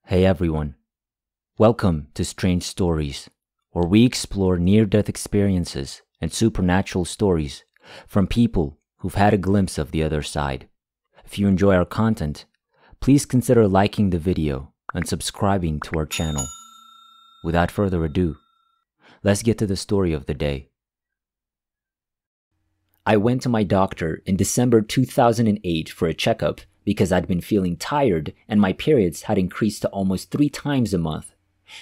Hey everyone, welcome to Strange Stories, where we explore near-death experiences and supernatural stories from people who've had a glimpse of the other side. If you enjoy our content, please consider liking the video and subscribing to our channel. Without further ado, let's get to the story of the day. I went to my doctor in December 2008 for a checkup because I'd been feeling tired and my periods had increased to almost 3 times a month.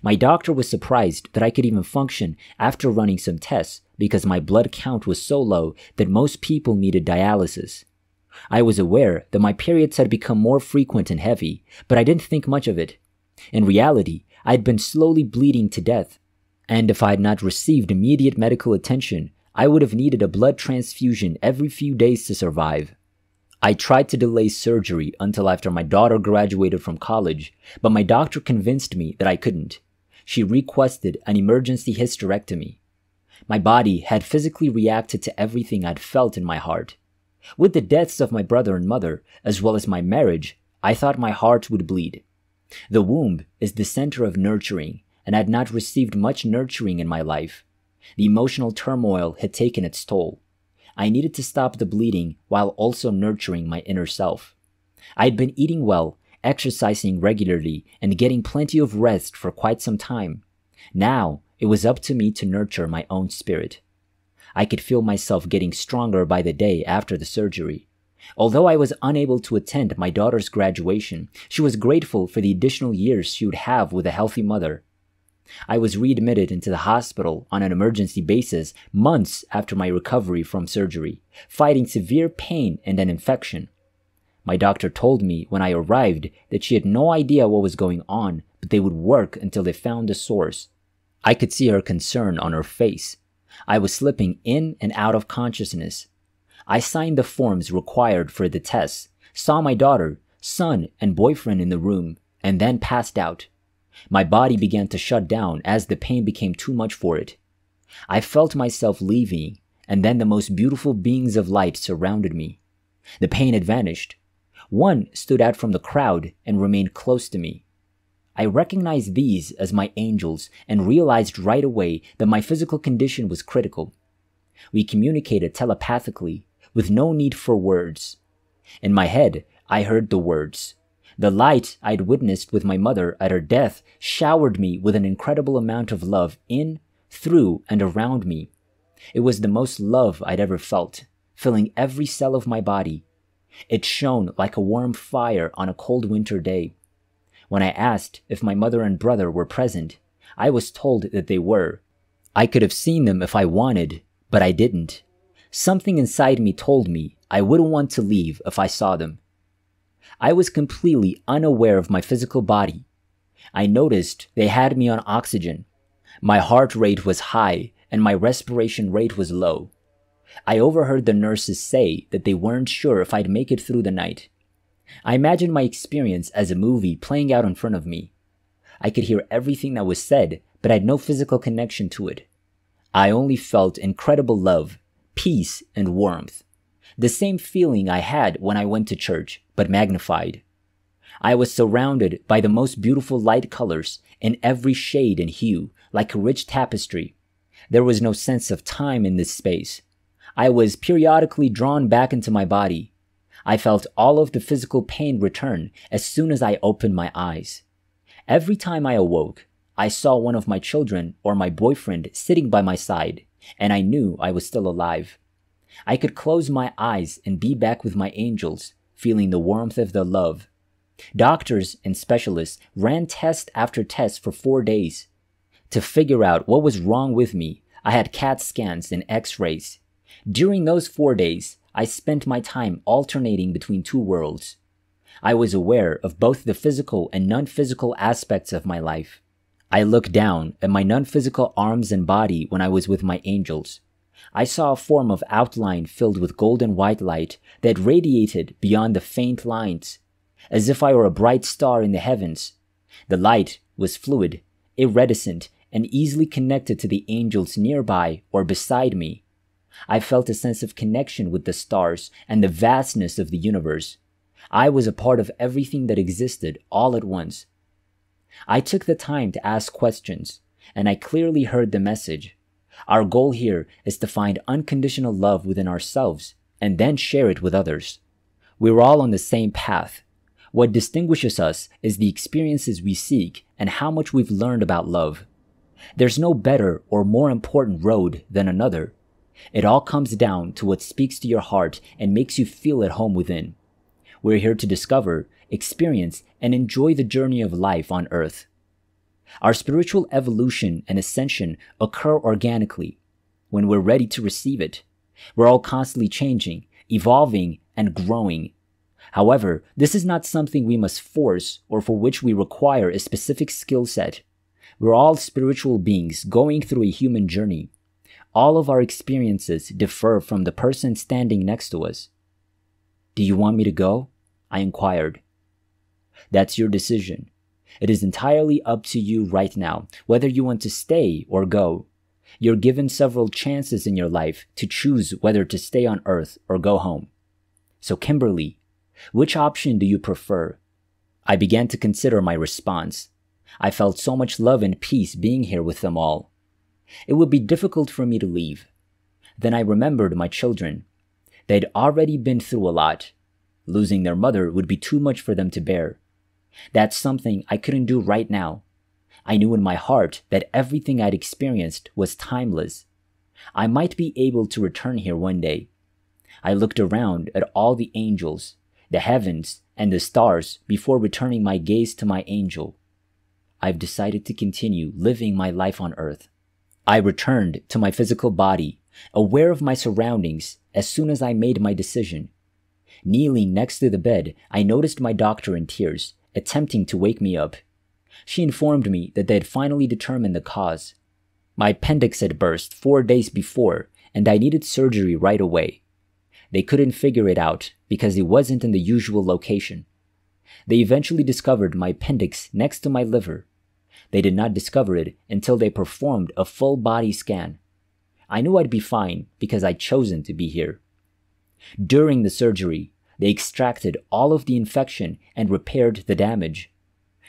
My doctor was surprised that I could even function after running some tests because my blood count was so low that most people needed dialysis. I was aware that my periods had become more frequent and heavy, but I didn't think much of it. In reality, I'd been slowly bleeding to death, and if I had not received immediate medical attention, I would have needed a blood transfusion every few days to survive. I tried to delay surgery until after my daughter graduated from college, but my doctor convinced me that I couldn't. She requested an emergency hysterectomy. My body had physically reacted to everything I'd felt in my heart. With the deaths of my brother and mother, as well as my marriage, I thought my heart would bleed. The womb is the center of nurturing, and I'd not received much nurturing in my life. The emotional turmoil had taken its toll. I needed to stop the bleeding while also nurturing my inner self. I had been eating well, exercising regularly, and getting plenty of rest for quite some time. Now, it was up to me to nurture my own spirit. I could feel myself getting stronger by the day after the surgery. Although I was unable to attend my daughter's graduation, she was grateful for the additional years she would have with a healthy mother. I was readmitted into the hospital on an emergency basis months after my recovery from surgery, fighting severe pain and an infection. My doctor told me when I arrived that she had no idea what was going on, but they would work until they found the source. I could see her concern on her face. I was slipping in and out of consciousness. I signed the forms required for the tests, saw my daughter, son, and boyfriend in the room, and then passed out. My body began to shut down as the pain became too much for it. I felt myself leaving, and then the most beautiful beings of light surrounded me. The pain had vanished. One stood out from the crowd and remained close to me. I recognized these as my angels and realized right away that my physical condition was critical. We communicated telepathically, with no need for words. In my head, I heard the words. The light I'd witnessed with my mother at her death showered me with an incredible amount of love in, through, and around me. It was the most love I'd ever felt, filling every cell of my body. It shone like a warm fire on a cold winter day. When I asked if my mother and brother were present, I was told that they were. I could have seen them if I wanted, but I didn't. Something inside me told me I wouldn't want to leave if I saw them. I was completely unaware of my physical body. I noticed they had me on oxygen. My heart rate was high and my respiration rate was low. I overheard the nurses say that they weren't sure if I'd make it through the night. I imagined my experience as a movie playing out in front of me. I could hear everything that was said, but I had no physical connection to it. I only felt incredible love, peace, and warmth. The same feeling I had when I went to church, but magnified. I was surrounded by the most beautiful light colors in every shade and hue, like a rich tapestry. There was no sense of time in this space. I was periodically drawn back into my body. I felt all of the physical pain return as soon as I opened my eyes. Every time I awoke, I saw one of my children or my boyfriend sitting by my side, and I knew I was still alive. I could close my eyes and be back with my angels, feeling the warmth of their love. Doctors and specialists ran test after test for 4 days. To figure out what was wrong with me, I had CAT scans and X-rays. During those 4 days, I spent my time alternating between 2 worlds. I was aware of both the physical and non-physical aspects of my life. I looked down at my non-physical arms and body when I was with my angels. I saw a form of outline filled with golden white light that radiated beyond the faint lines, as if I were a bright star in the heavens. The light was fluid, iridescent, and easily connected to the angels nearby or beside me. I felt a sense of connection with the stars and the vastness of the universe. I was a part of everything that existed all at once. I took the time to ask questions, and I clearly heard the message. Our goal here is to find unconditional love within ourselves and then share it with others. We're all on the same path. What distinguishes us is the experiences we seek and how much we've learned about love. There's no better or more important road than another. It all comes down to what speaks to your heart and makes you feel at home within. We're here to discover, experience, and enjoy the journey of life on Earth. Our spiritual evolution and ascension occur organically when we're ready to receive it. We're all constantly changing, evolving, and growing. However, this is not something we must force or for which we require a specific skill set. We're all spiritual beings going through a human journey. All of our experiences differ from the person standing next to us. "Do you want me to go?" I inquired. "That's your decision. It is entirely up to you right now, whether you want to stay or go. You're given several chances in your life to choose whether to stay on Earth or go home. So Kimberly, which option do you prefer?" I began to consider my response. I felt so much love and peace being here with them all. It would be difficult for me to leave. Then I remembered my children. They'd already been through a lot. Losing their mother would be too much for them to bear. That's something I couldn't do right now. I knew in my heart that everything I'd experienced was timeless. I might be able to return here one day. I looked around at all the angels, the heavens, and the stars before returning my gaze to my angel. I've decided to continue living my life on Earth. I returned to my physical body, aware of my surroundings as soon as I made my decision. Kneeling next to the bed, I noticed my doctor in tears, attempting to wake me up. She informed me that they had finally determined the cause. My appendix had burst 4 days before, and I needed surgery right away. They couldn't figure it out because it wasn't in the usual location. They eventually discovered my appendix next to my liver. They did not discover it until they performed a full body scan. I knew I'd be fine because I'd chosen to be here. During the surgery, they extracted all of the infection and repaired the damage.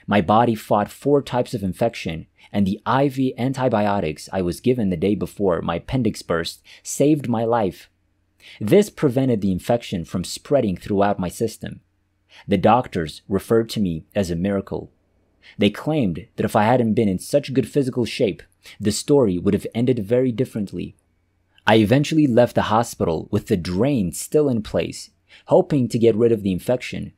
My body fought 4 types of infection, and the IV antibiotics I was given the day before my appendix burst saved my life. This prevented the infection from spreading throughout my system. The doctors referred to me as a miracle. They claimed that if I hadn't been in such good physical shape, the story would have ended very differently. I eventually left the hospital with the drain still in place, hoping to get rid of the infection.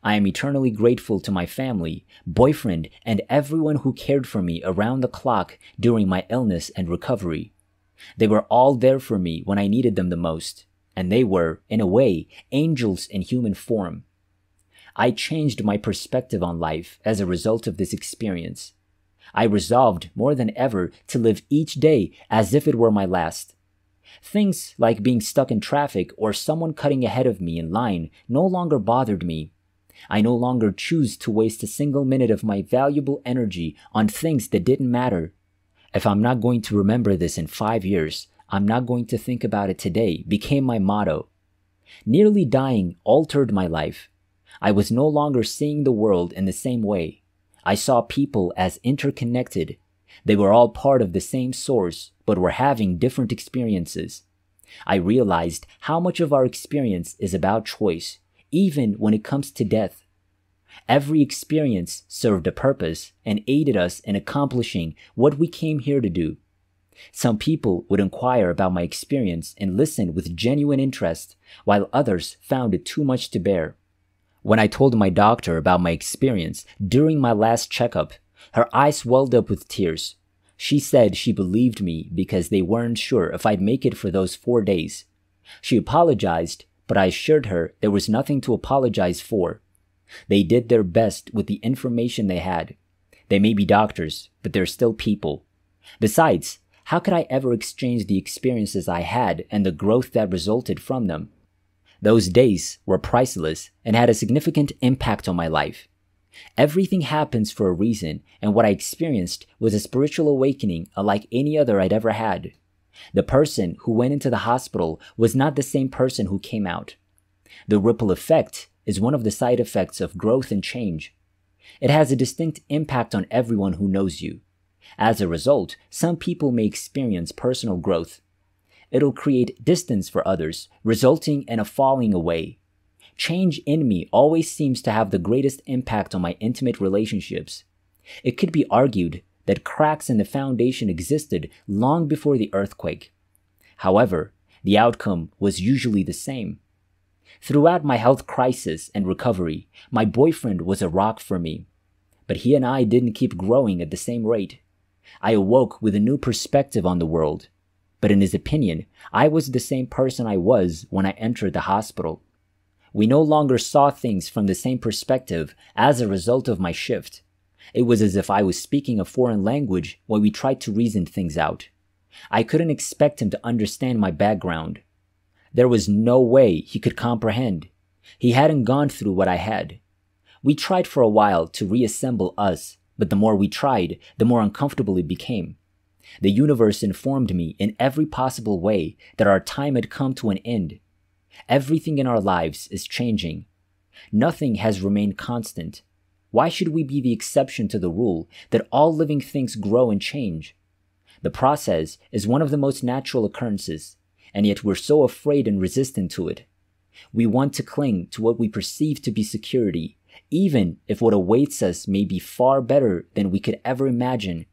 I am eternally grateful to my family, boyfriend, and everyone who cared for me around the clock during my illness and recovery. They were all there for me when I needed them the most, and they were, in a way, angels in human form. I changed my perspective on life as a result of this experience. I resolved more than ever to live each day as if it were my last. Things like being stuck in traffic or someone cutting ahead of me in line no longer bothered me. I no longer choose to waste a single minute of my valuable energy on things that didn't matter. If I'm not going to remember this in 5 years, I'm not going to think about it today became my motto. Nearly dying altered my life. I was no longer seeing the world in the same way. I saw people as interconnected. They were all part of the same source, but were having different experiences. I realized how much of our experience is about choice, even when it comes to death. Every experience served a purpose and aided us in accomplishing what we came here to do. Some people would inquire about my experience and listen with genuine interest, while others found it too much to bear. When I told my doctor about my experience during my last checkup, her eyes welled up with tears. She said she believed me because they weren't sure if I'd make it for those 4 days. She apologized, but I assured her there was nothing to apologize for. They did their best with the information they had. They may be doctors, but they're still people. Besides, how could I ever exchange the experiences I had and the growth that resulted from them? Those days were priceless and had a significant impact on my life. Everything happens for a reason, and what I experienced was a spiritual awakening unlike any other I'd ever had. The person who went into the hospital was not the same person who came out. The ripple effect is one of the side effects of growth and change. It has a distinct impact on everyone who knows you. As a result, some people may experience personal growth. It'll create distance for others, resulting in a falling away. Change in me always seems to have the greatest impact on my intimate relationships. It could be argued that cracks in the foundation existed long before the earthquake. However, the outcome was usually the same. Throughout my health crisis and recovery, my boyfriend was a rock for me. But he and I didn't keep growing at the same rate. I awoke with a new perspective on the world. But in his opinion, I was the same person I was when I entered the hospital. We no longer saw things from the same perspective as a result of my shift. It was as if I was speaking a foreign language while we tried to reason things out. I couldn't expect him to understand my background. There was no way he could comprehend. He hadn't gone through what I had. We tried for a while to reassemble us, but the more we tried, the more uncomfortable it became. The universe informed me in every possible way that our time had come to an end. Everything in our lives is changing. Nothing has remained constant. Why should we be the exception to the rule that all living things grow and change? The process is one of the most natural occurrences, and yet we're so afraid and resistant to it. We want to cling to what we perceive to be security, even if what awaits us may be far better than we could ever imagine.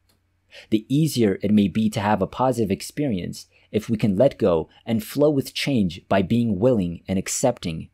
The easier it may be to have a positive experience if we can let go and flow with change by being willing and accepting.